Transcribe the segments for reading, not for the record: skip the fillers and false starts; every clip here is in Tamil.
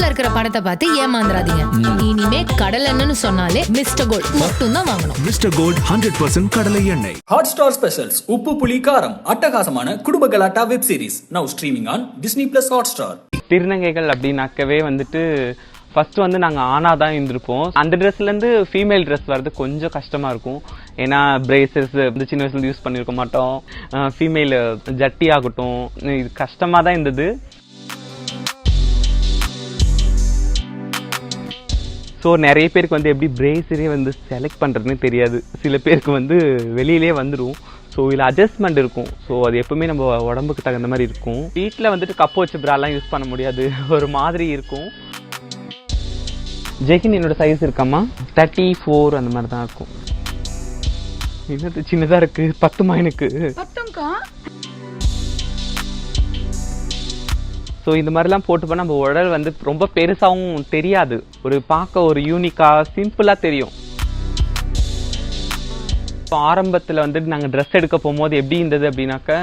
பேங்க்ல இருக்கிற பணத்தை பார்த்து ஏமாந்துறாதீங்க. இனிமே கடல் எண்ணெய்னு சொன்னாலே மிஸ்டர் கோல்ட் மட்டும் தான் வாங்கணும். மிஸ்டர் கோல்ட் 100% கடலை எண்ணெய். ஹாட் ஸ்டார் ஸ்பெஷல்ஸ் உப்பு புளி காரம் அட்டகாசமான குடும்ப கலாட்டா web series now streaming on Disney+ Hotstar. திருநங்கைகள் அப்படின்னாக்கவே வந்துட்டு ஃபர்ஸ்ட் வந்து நாங்கள் ஆணாக தான் இருந்திருப்போம். அந்த ட்ரெஸ்லேருந்து ஃபீமேல் ட்ரெஸ் வர்றது கொஞ்சம் கஷ்டமாக இருக்கும். ஏன்னா பிரேசஸ் வந்து சின்ன வயசுல யூஸ் பண்ணியிருக்க மாட்டோம். ஃபீமேல் ஜட்டி ஆகட்டும், இது கஷ்டமாக தான் இருந்தது. ஸோ நிறைய பேருக்கு வந்து எப்படி பிரேசரே வந்து செலக்ட் பண்ணுறதுன்னு தெரியாது. சில பேருக்கு வந்து வெளியிலே வந்துடும். ஸோ இதில் அட்ஜஸ்ட்மெண்ட் இருக்கும். ஸோ அது எப்பவுமே நம்ம உடம்புக்கு தகுந்த மாதிரி இருக்கும். வீட்டில் வந்துட்டு கப்பு வச்சு ப்ராலாம் யூஸ் பண்ண முடியாது, ஒரு மாதிரி இருக்கும். ஜெகின் என்னோட சைஸ் இருக்காமா 34 அந்த மாதிரி தான் இருக்கும். என்னது சின்னதாக இருக்கு, 10 எனக்கு. ஸோ இந்த மாதிரிலாம் போட்டு போனால் நம்ம உடல் வந்து ரொம்ப பெருசாகவும் தெரியாது, ஒரு பார்க்க ஒரு யூனிக்காக சிம்பிளாக தெரியும். இப்போ ஆரம்பத்தில் வந்துட்டு நாங்கள் ட்ரெஸ் எடுக்க போகும்போது எப்படி இருந்தது அப்படின்னாக்கா,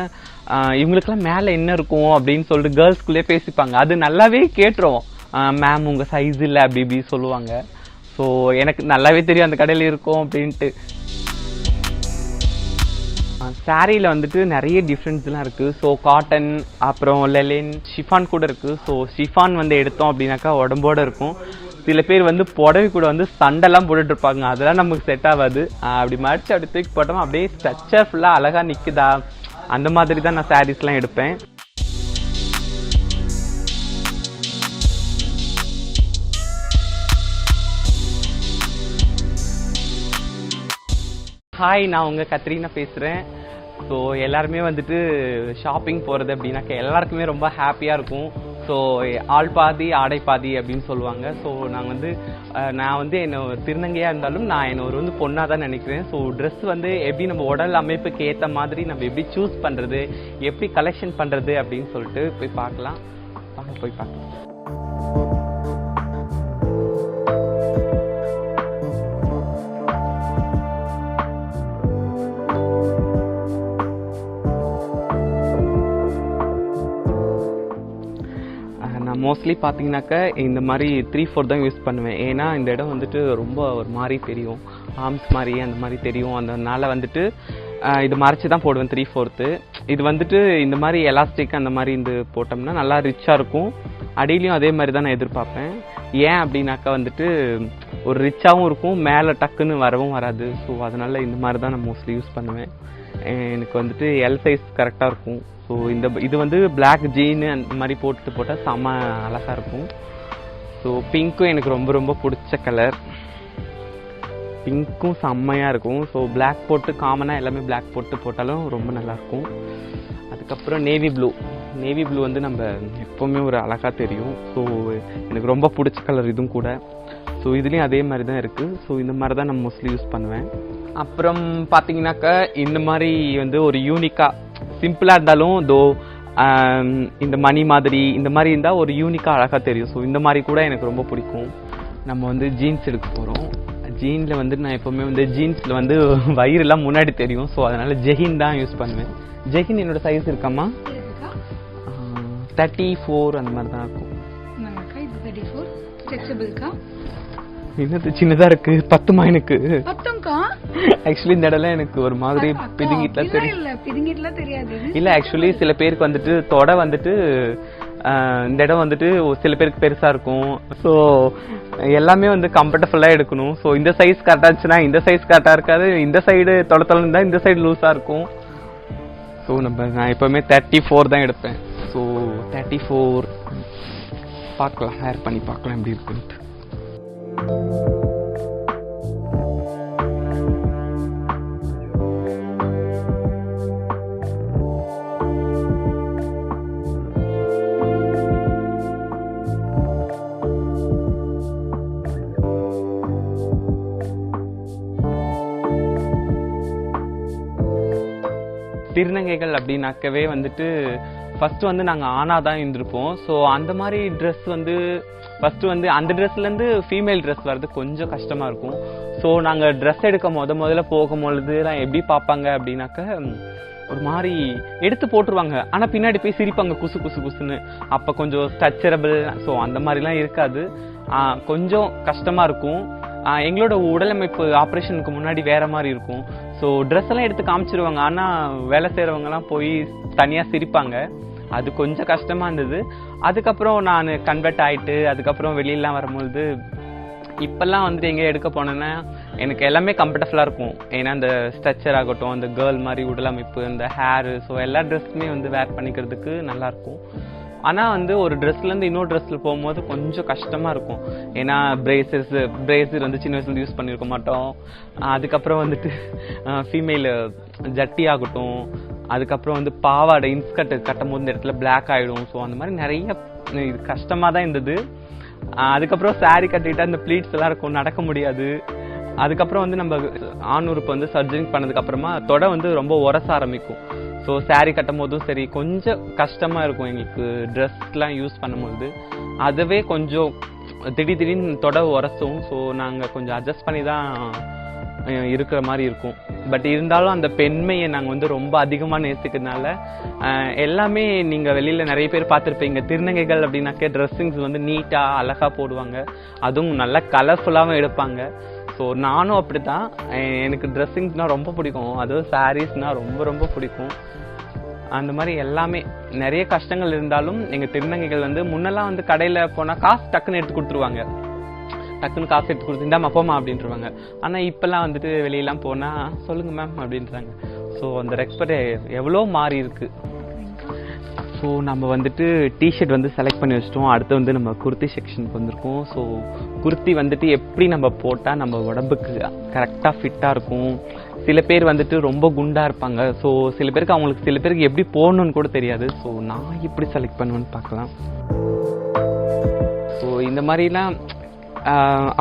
இவங்களுக்கெல்லாம் மேலே என்ன இருக்கும் அப்படின்னு சொல்லிட்டு கேர்ள்ஸ்குள்ளே பேசிப்பாங்க. அது நல்லாவே கேட்டுரும். மேம் உங்கள் சைஸ் இல்லை அப்படி இப்படி சொல்லுவாங்க. ஸோ எனக்கு நல்லாவே தெரியும் அந்த கடையில் இருக்கும் அப்படின்ட்டு. சாரியில் வந்துட்டு நிறைய டிஃப்ரென்ஸ்லாம் இருக்குது. ஸோ காட்டன், அப்புறம் லெலின், ஷிஃபான் கூட இருக்குது. ஸோ ஷிஃபான் வந்து எடுத்தோம் அப்படின்னாக்கா உடம்போடு இருக்கும். சில பேர் வந்து புடவை கூட வந்து சண்டைலாம் போட்டுட்டு இருப்பாங்க, அதெல்லாம் நமக்கு செட் ஆகாது. அப்படி மடிச்சு அப்படி தூக்கி போட்டோம் அப்படியே ஸ்ட்ரக்சர் ஃபுல்லாக அழகாக நிற்குதா, அந்த மாதிரி தான் நான் சாரீஸ்லாம் எடுப்பேன். ஹாய், நான் உங்கள் கத்ரீனா பேசுகிறேன். ஸோ எல்லாருமே வந்துட்டு ஷாப்பிங் போகிறது அப்படின்னாக்க எல்லாருக்குமே ரொம்ப ஹாப்பியாக இருக்கும். ஸோ ஆள் பாதி ஆடை பாதி அப்படின்னு சொல்லுவாங்க. ஸோ நான் வந்து என்னை திருநங்கையாக இருந்தாலும் நான் என்னை வந்து பொண்ணாக தான் நினைக்கிறேன். ஸோ ட்ரெஸ் வந்து எப்படி நம்ம உடல் அமைப்புக்கு ஏற்ற மாதிரி நம்ம எப்படி சூஸ் பண்ணுறது, எப்படி கலெக்ஷன் பண்ணுறது அப்படின்னு சொல்லிட்டு போய் பார்க்கலாம். போய் பார்க்கலாம். மோஸ்ட்லி பார்த்தீங்கன்னாக்கா இந்த மாதிரி 3/4 தான் யூஸ் பண்ணுவேன். ஏன்னா இந்த இடம் வந்துட்டு ரொம்ப ஒரு மாதிரி தெரியும், ஆர்ம்ஸ் மாதிரி அந்த மாதிரி தெரியும். அதனால வந்துட்டு இது மறைச்சி தான் போடுவேன் 3/4. இது வந்துட்டு இந்த மாதிரி எலாஸ்டிக் அந்த மாதிரி இந்த போட்டோம்னா நல்லா ரிச்சாக இருக்கும். அடியிலையும் அதே மாதிரி தான் நான் எதிர்பார்ப்பேன். ஏன் அப்படின்னாக்கா வந்துட்டு ஒரு ரிச்சாகவும் இருக்கும், மேலே டக்குன்னு வரவும் வராது. ஸோ அதனால் இந்த மாதிரி தான் நான் மோஸ்ட்லி யூஸ் பண்ணுவேன். எனக்கு வந்துட்டு எல் சைஸ் கரெக்டாக இருக்கும். ஸோ இது வந்து பிளாக் ஜீனு அந்த மாதிரி போட்டால் செம்ம அழகாக இருக்கும். ஸோ பிங்க்கும் எனக்கு ரொம்ப ரொம்ப பிடிச்ச கலர். பிங்க்கும் செம்மையாக இருக்கும். ஸோ பிளாக் போட்டு காமனாக எல்லாமே பிளாக் போட்டாலும் ரொம்ப நல்லாயிருக்கும். அதுக்கப்புறம் நேவி ப்ளூ வந்து நம்ம எப்போவுமே ஒரு அழகாக தெரியும். ஸோ எனக்கு ரொம்ப பிடிச்ச கலர் இதுவும் கூட. ஸோ இதுலேயும் அதே மாதிரி தான் இருக்குது. ஸோ இந்த மாதிரி தான் நான் மோஸ்ட்லி யூஸ் பண்ணுவேன். அப்புறம் பார்த்தீங்கன்னாக்கா இந்த மாதிரி வந்து ஒரு யூனிக்காக சிம்பிளாக இருந்தாலும் இந்த மணி மாதிரி இந்த மாதிரி இருந்தால் ஒரு யூனிக்காக அழகாக தெரியும். ஸோ இந்த மாதிரி கூட எனக்கு ரொம்ப பிடிக்கும். நம்ம வந்து ஜீன்ஸ் எடுக்க போகிறோம். ஜீனில் வந்து நான் எப்போவுமே வந்து ஜீன்ஸில் வந்து வயிறுலாம் முன்னாடி தெரியும். ஸோ அதனால் ஜெகின் தான் யூஸ் பண்ணுவேன். ஜெகின் என்னோட சைஸ் இருக்காமா 34 அந்த மாதிரி தான் இருக்கும். என்னது சின்னதாக இருக்குது, 10 எனக்கு. ஆக்சுவலி இந்த இடம் எனக்கு ஒரு மாதிரி பிதுங்கிட்டுலாம் தெரியாது. இல்லை ஆக்சுவலி சில பேருக்கு வந்துட்டு தொடை வந்துட்டு இந்த இடம் வந்துட்டு சில பேருக்கு பெருசாக இருக்கும். ஸோ எல்லாமே வந்து கம்ஃபர்டபுளாக எடுக்கணும். ஸோ இந்த சைஸ் கரெக்டாக இருந்துச்சுன்னா இந்த சைஸ் கரெக்டாக இருக்காது, இந்த சைடு தொலைத்தொலை இருந்தால் இந்த சைடு லூஸாக இருக்கும். ஸோ நான் எப்போவுமே 34 தான் எடுப்பேன். ஸோ 34 பார்க்கலாம், ஹேர் பண்ணி பார்க்கலாம் எப்படி இருக்குன்ட்டு. திருநங்கைகள் அப்படின்னாக்கவே வந்துட்டு ஃபர்ஸ்ட் வந்து நாங்கள் ஆணாக தான் இருந்திருப்போம். ஸோ அந்த மாதிரி ட்ரெஸ் வந்து ஃபர்ஸ்ட் வந்து அந்த ட்ரெஸ்லேருந்து ஃபீமேல் ட்ரெஸ் வர்றது கொஞ்சம் கஷ்டமாக இருக்கும். ஸோ நாங்கள் ட்ரெஸ் எடுக்க முதல்ல போகும்பொழுதுலாம் எப்படி பார்ப்பாங்க அப்படின்னாக்க ஒரு மாதிரி எடுத்து போட்டுருவாங்க, ஆனால் பின்னாடி போய் சிரிப்பாங்க குசு குசு குசுன்னு. அப்போ கொஞ்சம் ஸ்ட்ரக்சரபிள், ஸோ அந்த மாதிரிலாம் இருக்காது, கொஞ்சம் கஷ்டமாக இருக்கும். எங்களோட உடலமைப்பு ஆப்ரேஷனுக்கு முன்னாடி வேற மாதிரி இருக்கும். ஸோ ட்ரெஸ் எல்லாம் எடுத்து காமிச்சிருவாங்க, ஆனால் வேலை செய்கிறவங்கலாம் போய் தனியாக சிரிப்பாங்க. அது கொஞ்சம் கஷ்டமாக இருந்தது. அதுக்கப்புறம் நான் கன்வெர்ட் ஆகிட்டு அதுக்கப்புறம் வெளியிலாம் வரும்பொழுது இப்போல்லாம் வந்துட்டு எங்கே எடுக்க போனேன்னா எனக்கு எல்லாமே கம்ஃபர்டபுளாக இருக்கும். ஏன்னா அந்த ஸ்ட்ரக்சர் ஆகட்டும், அந்த கேர்ள் மாதிரி உடலமைப்பு, அந்த ஹேரு, ஸோ எல்லா ட்ரெஸ்ஸுமே வந்து வேர் பண்ணிக்கிறதுக்கு நல்லாயிருக்கும். ஆனால் வந்து ஒரு ட்ரெஸ்லேருந்து இன்னொரு ட்ரெஸ்ஸில் போகும்போது கொஞ்சம் கஷ்டமாக இருக்கும். ஏன்னா பிரேசர் வந்து சின்ன வயசுல யூஸ் பண்ணியிருக்க மாட்டோம். அதுக்கப்புறம் வந்துட்டு ஃபீமேல் ஜட்டி ஆகட்டும், அதுக்கப்புறம் வந்து பாவாடை இன்ஸ்கர்ட் கட்டும் போது இந்த இடத்துல பிளாக் ஆகிடும். ஸோ அந்த மாதிரி நிறைய இது கஷ்டமாக தான் இருந்தது. அதுக்கப்புறம் சாரீ கட்டிட்டு அந்த ப்ளீட்ஸ் எல்லாம் இருக்கும், நடக்க முடியாது. அதுக்கப்புறம் வந்து நம்ம ஆணூருக்கு வந்து சர்ஜரி பண்ணதுக்கப்புறமா தொடை வந்து ரொம்ப உரச ஆரம்பிக்கும். ஸோ சாரீ கட்டும் போதும் சரி கொஞ்சம் கஷ்டமாக இருக்கும் எங்களுக்கு ட்ரெஸ்லாம் யூஸ் பண்ணும்போது. அதுவே கொஞ்சம் திடீர்னு தொடை உரசும். ஸோ நாங்கள் கொஞ்சம் அட்ஜஸ்ட் பண்ணி தான் இருக்கிற மாதிரி இருக்கும். பட் இருந்தாலும் அந்த பெண்மையை நாங்கள் வந்து ரொம்ப அதிகமாக நேசிக்கிறதுனால எல்லாமே நீங்கள் வெளியில் நிறைய பேர் பார்த்துருப்பீங்க, திருநங்கைகள் அப்படின்னாக்கே ட்ரெஸ்ஸிங்ஸ் வந்து நீட்டாக அழகாக போடுவாங்க, அதுவும் நல்லா கலர்ஃபுல்லாகவும் எடுப்பாங்க. ஸோ நானும் அப்படி தான், எனக்கு ட்ரெஸ்ஸிங்ஸ்னால் ரொம்ப பிடிக்கும், அதுவும் சாரீஸ்னால் ரொம்ப ரொம்ப பிடிக்கும். அந்த மாதிரி எல்லாமே நிறைய கஷ்டங்கள் இருந்தாலும் எங்கள் திருநங்கைகள் வந்து முன்னெல்லாம் வந்து கடையில் போனால் காசு டக்குன்னு எடுத்து கொடுத்துருவாங்க, டக்குன்னு காசு எடுத்து கொடுத்துருந்தா அப்போமா அப்படின்ட்டுருவாங்க. ஆனால் இப்போல்லாம் வந்துட்டு வெளியெல்லாம் போனால் சொல்லுங்கள் மேம் அப்படின்றாங்க. ஸோ அந்த ரெஸ்பெக்ட் எவ்வளோ மாறி இருக்கு. ஸோ நம்ம வந்துட்டு டிஷர்ட் வந்து செலக்ட் பண்ணி வச்சிட்டோம். அடுத்து வந்து நம்ம குர்த்தி செக்ஷனுக்கு வந்திருக்கோம். ஸோ குர்த்தி வந்துட்டு எப்படி நம்ம போட்டால் நம்ம உடம்புக்கு கரெக்டாக ஃபிட்டாக இருக்கும். சில பேர் வந்துட்டு ரொம்ப குண்டாக இருப்பாங்க. ஸோ சில பேருக்கு எப்படி போடணும்னு கூட தெரியாது. ஸோ நான் எப்படி செலக்ட் பண்ணுவேன்னு பார்க்கலாம். ஸோ இந்த மாதிரிலாம்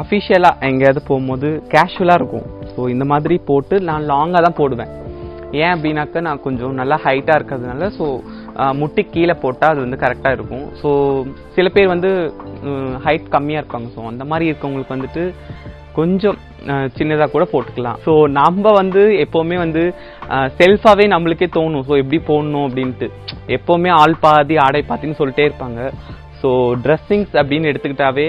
அஃபிஷியலாக எங்கேயாவது போகும்போது கேஷுவலாக இருக்கும். ஸோ இந்த மாதிரி போட்டு நான் லாங்காக தான் போடுவேன். ஏன் அப்படின்னாக்கா நான் கொஞ்சம் நல்லா ஹைட்டாக இருக்கிறதுனால ஸோ முட்டி கீழே போட்டால் அது வந்து கரெக்டாக இருக்கும். ஸோ சில பேர் வந்து ஹைட் கம்மியாக இருப்பாங்க. ஸோ அந்த மாதிரி இருக்கவங்களுக்கு வந்துட்டு கொஞ்சம் சின்னதாக கூட போட்டுக்கலாம். ஸோ நம்ம வந்து எப்போவுமே வந்து செல்ஃபாகவே நம்மளுக்கே தோணும் ஸோ எப்படி போடணும் அப்படின்ட்டு. எப்போவுமே ஆள் பாதி ஆடை பாத்தின்னு சொல்லிட்டே இருப்பாங்க. ஸோ ட்ரெஸ்ஸிங்ஸ் அப்படின்னு எடுத்துக்கிட்டாவே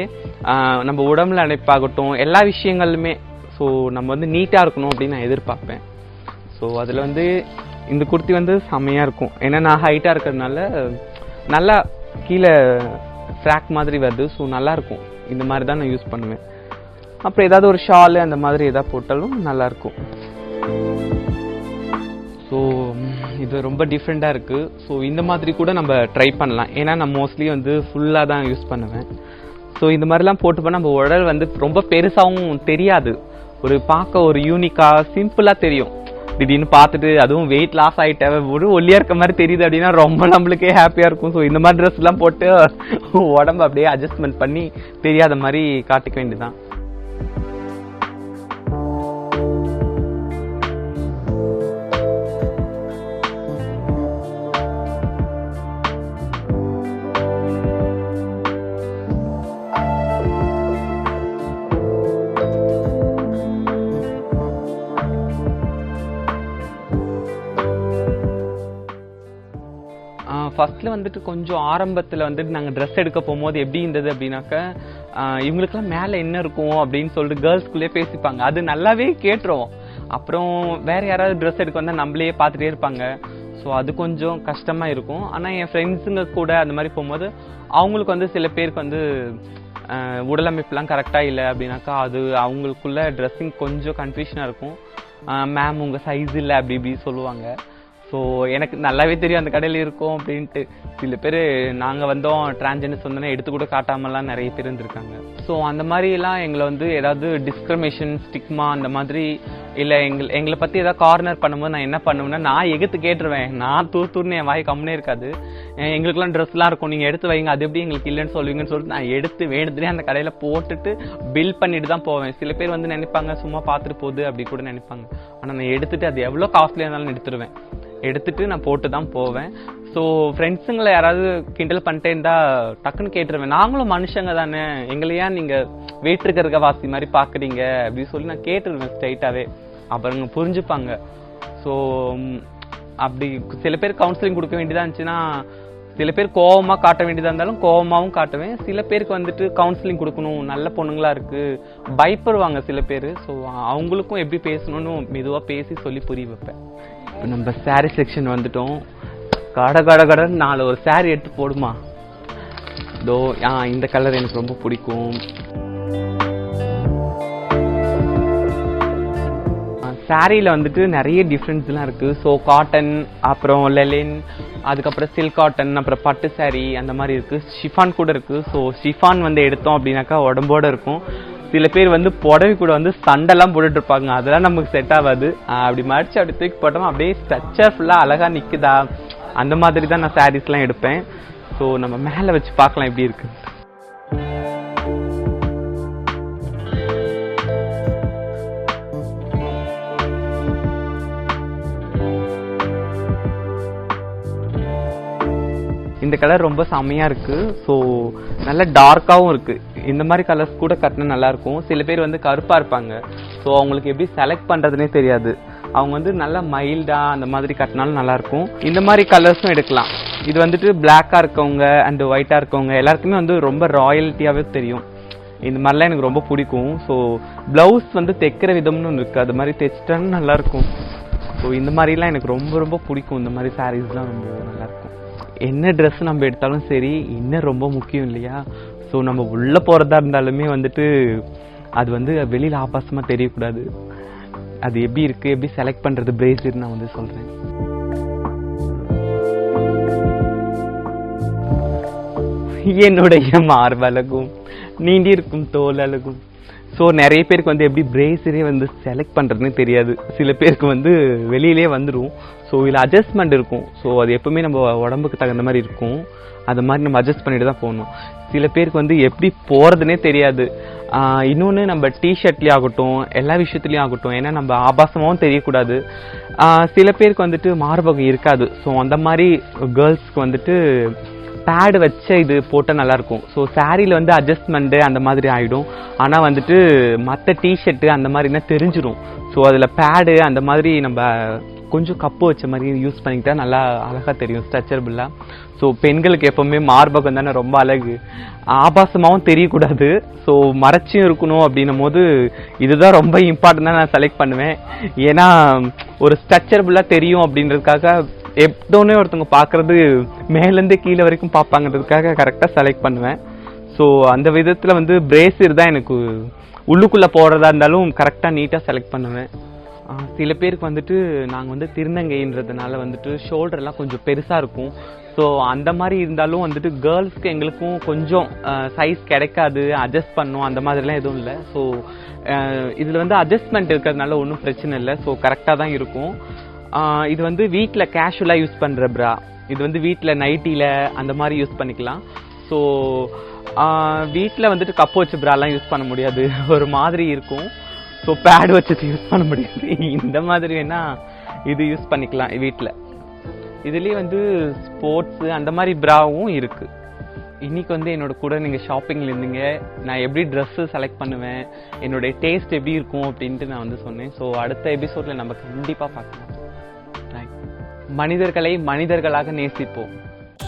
நம்ம உடம்புல அடைப்பாகட்டும் எல்லா விஷயங்களுமே ஸோ நம்ம வந்து நீட்டாக இருக்கணும் அப்படின்னு நான் எதிர்பார்ப்பேன். ஸோ அதில் வந்து இந்த குர்த்தி வந்து செம்மையாக இருக்கும். ஏன்னா நான் ஹைட்டாக இருக்கிறதுனால நல்லா கீழே ஃப்ராக் மாதிரி வருது. ஸோ நல்லாயிருக்கும். இந்த மாதிரி தான் நான் யூஸ் பண்ணுவேன். அப்புறம் ஏதாவது ஒரு ஷாலு அந்த மாதிரி எதாவது போட்டாலும் நல்லாயிருக்கும். ஸோ இது ரொம்ப டிஃப்ரெண்ட்டாக இருக்குது. ஸோ இந்த மாதிரி கூட நம்ம ட்ரை பண்ணலாம். ஏன்னா நான் மோஸ்ட்லி வந்து ஃபுல்லாக தான் யூஸ் பண்ணுவேன். ஸோ இந்த மாதிரிலாம் போட்டு போனால் நம்ம உடல் வந்து ரொம்ப பெருசாகவும் தெரியாது, ஒரு பார்க்க ஒரு யூனிக்காக சிம்பிளாக தெரியும். திடீர்னு பார்த்துட்டு அதுவும் வெயிட் லாஸ் ஆகிட்ட ஒரு ஒல்லியாக இருக்க மாதிரி தெரியுது அப்படின்னா ரொம்ப நம்மளுக்கே ஹாப்பியாக இருக்கும். ஸோ இந்த மாதிரி ட்ரெஸ்லாம் போட்டு உடம்பு அப்படியே அட்ஜஸ்ட்மெண்ட் பண்ணி தெரியாத மாதிரி காட்டிக்க வேண்டியதுதான். ஃபர்ஸ்ட்ல வந்துட்டு கொஞ்சம் ஆரம்பத்தில் வந்துட்டு நாங்கள் ட்ரெஸ் எடுக்க போகும்போது எப்படி இருந்தது அப்படின்னாக்கா இவங்களுக்குலாம் மேலே என்ன இருக்கும் அப்படின்னு சொல்லிட்டு கேர்ள்ஸ்குள்ளே பேசிப்பாங்க. அது நல்லாவே கேட்டுரும். அப்புறம் வேற யாராவது ட்ரெஸ் எடுக்க வந்தால் நம்மளே பார்த்துட்டே இருப்பாங்க. ஸோ அது கொஞ்சம் கஷ்டமாக இருக்கும். ஆனால் என் ஃப்ரெண்ட்ஸுங்க கூட அந்த மாதிரி போகும்போது அவங்களுக்கு வந்து சில பேருக்கு வந்து உடலமைப்புலாம் கரெக்டாக இல்லை அப்படின்னாக்கா அது அவங்களுக்குள்ள ட்ரெஸ்ஸிங் கொஞ்சம் கன்ஃபியூஷனாக இருக்கும். மேம் உங்கள் சைஸ் இல்லை அப்படி இப்படி சொல்லுவாங்க. ஸோ எனக்கு நல்லாவே தெரியும் அந்த கடையில் இருக்கும் அப்படின்ட்டு. சில பேர் நாங்கள் வந்தோம் டிரான்ஜெண்டர் சொன்னோன்னே எடுத்து கூட காட்டாமலாம் நிறைய பேர் இருந்திருக்காங்க. ஸோ அந்த மாதிரிலாம் எங்களை வந்து ஏதாவது டிஸ்கிரிமினேஷன் ஸ்டிக்மா அந்த மாதிரி இல்லை எங்களை பற்றி ஏதாவது கார்னர் பண்ணும்போது நான் என்ன பண்ணுவேன்னா நான் எகுத்து கேட்டுருவேன். நான் தூர்னு என் வாய் கம்முனே இருக்காது. எங்களுக்குலாம் ட்ரெஸ்லாம் இருக்கும், நீங்கள் எடுத்து வைங்க, அது எப்படி எங்களுக்கு இல்லைன்னு சொல்லுவீங்கன்னு சொல்லிட்டு நான் எடுத்து வேணுதுனே அந்த கடையில் போட்டுட்டு பில் பண்ணிட்டு தான் போவேன். சில பேர் வந்து நினைப்பாங்க சும்மா பார்த்துட்டு போகுது அப்படி கூட நினைப்பாங்க. ஆனால் நான் எடுத்துட்டு அது எவ்வளோ காஸ்ட்லியாக இருந்தாலும் எடுத்துருவேன். எடுத்துட்டு நான் போட்டு தான் போவேன். ஸோ ஃப்ரெண்ட்ஸுங்களை யாராவது கிண்டல் பண்ணிட்டே இருந்தால் டக்குன்னு கேட்டுருவேன், நாங்களும் மனுஷங்க தானே, எங்களையா நீங்கள் வேற்றுக்கிறக்க வாசி மாதிரி பார்க்குறீங்க அப்படின்னு சொல்லி நான் கேட்டுருவேன் ஸ்ட்ரைட்டாகவே. அப்புறம் புரிஞ்சுப்பாங்க. ஸோ அப்படி சில பேர் கவுன்சிலிங் கொடுக்க வேண்டியதாக இருந்துச்சுன்னா, சில பேர் கோவமாக காட்ட வேண்டியதாக இருந்தாலும் கோவமாகவும் காட்டுவேன். சில பேருக்கு வந்துட்டு கவுன்சிலிங் கொடுக்கணும், நல்ல பொண்ணுங்களா இருக்குது, பயப்படுவாங்க சில பேர். ஸோ அவங்களுக்கும் எப்படி பேசணும்னு மெதுவாக பேசி சொல்லி புரிய வைப்பேன். இப்போ நம்ம சாரீ செக்ஷன் வந்துட்டோம். கடன்னு 4 ஒரு சாரீ எடுத்து போடுமா. இதோ இந்த கலர் எனக்கு ரொம்ப பிடிக்கும். சாரியில் வந்துட்டு நிறைய டிஃப்ரென்ஸ்லாம் இருக்குது. ஸோ காட்டன், அப்புறம் லெலின், அதுக்கப்புறம் சில்க் காட்டன், அப்புறம் பட்டு சாரீ அந்த மாதிரி இருக்குது. ஷிஃபான் கூட இருக்குது. ஸோ ஷிஃபான் வந்து எடுத்தோம் அப்படின்னாக்கா உடம்போடு இருக்கும். சில பேர் வந்து புடவை கூட வந்து சண்டைலாம் போட்டுட்டு இருப்பாங்க, அதெல்லாம் நமக்கு செட் ஆகாது. அப்படி மடிச்சு அப்படி தூக்கி போட்டோம், அப்படியே ஸ்ட்ரக்சர் ஃபுல்லாக அழகாக நிற்குதா, அந்த மாதிரி தான் நான் சாரீஸ்லாம் எடுப்பேன். ஸோ நம்ம மேலே வச்சு பார்க்கலாம் எப்படி இருக்கு. இந்த கலர் ரொம்ப செம்மையாக இருக்குது. ஸோ நல்ல டார்க்காகவும் இருக்குது. இந்த மாதிரி கலர்ஸ் கூட கட்டினா நல்லாயிருக்கும். சில பேர் வந்து கருப்பாக இருப்பாங்க. ஸோ அவங்களுக்கு எப்படி செலக்ட் பண்ணுறதுனே தெரியாது. அவங்க வந்து நல்லா மைல்டாக அந்த மாதிரி கட்டினாலும் நல்லாயிருக்கும். இந்த மாதிரி கலர்ஸும் எடுக்கலாம். இது வந்துட்டு பிளாக்காக இருக்கவங்க அண்ட் ஒயிட்டாக இருக்கவங்க எல்லாருக்குமே வந்து ரொம்ப ராயல்ட்டியாகவே தெரியும். இந்த மாதிரிலாம் எனக்கு ரொம்ப பிடிக்கும். ஸோ ப்ளவுஸ் வந்து தைக்கிற விதம்னு ஒன்று இருக்குது, அது மாதிரி தைச்சிட்டாலும் நல்லாயிருக்கும். ஸோ இந்த மாதிரிலாம் எனக்கு ரொம்ப ரொம்ப பிடிக்கும். இந்த மாதிரி சாரீஸ்லாம் ரொம்ப நல்லாயிருக்கும். என்ன ட்ரெஸ் நம்ம எடுத்தாலும் சரி, இன்னும் ரொம்ப முக்கியம் இல்லையா. ஸோ நம்ம உள்ளே போகிறதா இருந்தாலுமே வந்துட்டு அது வந்து வெளியில் ஆபாசமாக தெரியக்கூடாது. அது எப்படி இருக்குது, எப்படி செலக்ட் பண்ணுறது பிரேஸ்லெட் நான் வந்து சொல்கிறேன். என்னுடைய மார்பழகும் நீண்டிருக்கும் தோல் அழகும். ஸோ நிறைய பேருக்கு வந்து எப்படி பிரேஸரே வந்து செலக்ட் பண்ணுறதுன்னு தெரியாது. சில பேருக்கு வந்து வெளியிலே வந்துடும். ஸோ இதில் அட்ஜஸ்ட்மெண்ட் இருக்கும். ஸோ அது எப்பவுமே நம்ம உடம்புக்கு தகுந்த மாதிரி இருக்கும். அது மாதிரி நம்ம அட்ஜஸ்ட் பண்ணிட்டு தான் போகணும். சில பேருக்கு வந்து எப்படி போகிறதுனே தெரியாது. இன்னொன்று நம்ம டிஷர்ட்லேயும் ஆகட்டும், எல்லா விஷயத்துலையும் ஆகட்டும், ஏன்னா நம்ம ஆபாசமாகவும் தெரியக்கூடாது. சில பேருக்கு வந்துட்டு மார்பகம் இருக்காது. ஸோ அந்த மாதிரி கேர்ள்ஸ்க்கு வந்துட்டு பேடு வச்ச இது போட்டால் நல்லாயிருக்கும். ஸோ சாரியில் வந்து அட்ஜஸ்ட்மெண்ட்டு அந்த மாதிரி ஆகிடும். ஆனால் வந்துட்டு மற்ற டிஷர்ட்டு அந்த மாதிரினா தெரிஞ்சிடும். ஸோ அதில் பேடு அந்த மாதிரி நம்ம கொஞ்சம் கப்பு வச்ச மாதிரி யூஸ் பண்ணிக்கிட்டால் நல்லா அழகாக தெரியும், ஸ்ட்ரெச்சபிளாக. ஸோ பெண்களுக்கு எப்போவுமே மார்பகம் தானே ரொம்ப அழகு. ஆபாசமாகவும் தெரியக்கூடாது. ஸோ மறைச்சியும் இருக்கணும். அப்படின்னும் போது இதுதான் ரொம்ப இம்பார்ட்டண்ட்டாக நான் செலக்ட் பண்ணுவேன். ஏன்னா ஒரு ஸ்ட்ரெச்சபிளாக தெரியும் அப்படின்றதுக்காக எப்படோன்னே ஒருத்தவங்க பார்க்குறது மேலேருந்தே கீழே வரைக்கும் பார்ப்பாங்கிறதுக்காக கரெக்டாக செலக்ட் பண்ணுவேன். ஸோ அந்த விதத்தில் வந்து பிரேசர் தான் எனக்கு உள்ளுக்குள்ளே போடுறதா இருந்தாலும் கரெக்டாக நீட்டாக செலக்ட் பண்ணுவேன். சில பேருக்கு வந்துட்டு நாங்கள் வந்து திருநங்கைன்றதுனால வந்துட்டு ஷோல்டர்லாம் கொஞ்சம் பெருசாக இருக்கும். ஸோ அந்த மாதிரி இருந்தாலும் வந்துட்டு கேர்ள்ஸ்க்கு எங்களுக்கும் கொஞ்சம் சைஸ் கிடைக்காது, அட்ஜஸ்ட் பண்ணும், அந்த மாதிரிலாம் எதுவும் இல்லை. ஸோ இதில் வந்து அட்ஜஸ்ட்மெண்ட் இருக்கிறதுனால ஒன்றும் பிரச்சனை இல்லை. ஸோ கரெக்டாக தான் இருக்கும். இது வந்து வீட்டில் கேஷுவலாக யூஸ் பண்ணுற ப்ரா. இது வந்து வீட்டில் நைட்டியில் அந்த மாதிரி யூஸ் பண்ணிக்கலாம். ஸோ வீட்டில் வந்துட்டு கப்பு வச்ச ப்ராலாம் யூஸ் பண்ண முடியாது, ஒரு மாதிரி இருக்கும். ஸோ பேட் வச்சது யூஸ் பண்ண முடியாது. இந்த மாதிரி வேணால் இது யூஸ் பண்ணிக்கலாம் வீட்டில். இதுலேயே வந்து ஸ்போர்ட்ஸு அந்த மாதிரி ப்ராவும் இருக்குது. இன்றைக்கி வந்து என்னோட கூட நீங்கள் ஷாப்பிங்கில் இருந்தீங்க. நான் எப்படி ட்ரெஸ்ஸு செலக்ட் பண்ணுவேன், என்னுடைய டேஸ்ட் எப்படி இருக்கும் அப்படின்ட்டு நான் வந்து சொன்னேன். ஸோ அடுத்த எபிசோடில் நம்ம கண்டிப்பாக பார்க்கலாம். மனிதர்களை மனிதர்களாக நேசிப்போம்.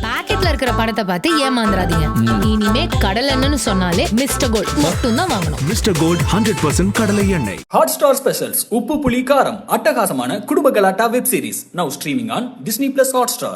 பாக்கெட்ல இருக்கிற படத்தை பார்த்து ஏமாந்துடாதீங்க. இனிமே கடல் எண்ணெய்னு சொன்னாலே மிஸ்டர் கோல்ட் மட்டும் தான் வாங்கணும். மிஸ்டர் கோல்ட் 100% கடலை எண்ணெய். ஹாட்ஸ்டார் ஸ்பெஷல்ஸ் உப்பு புளி காரம் அட்டகாசமான குடும்ப கலாட்டா web series now streaming on Disney+ Hotstar.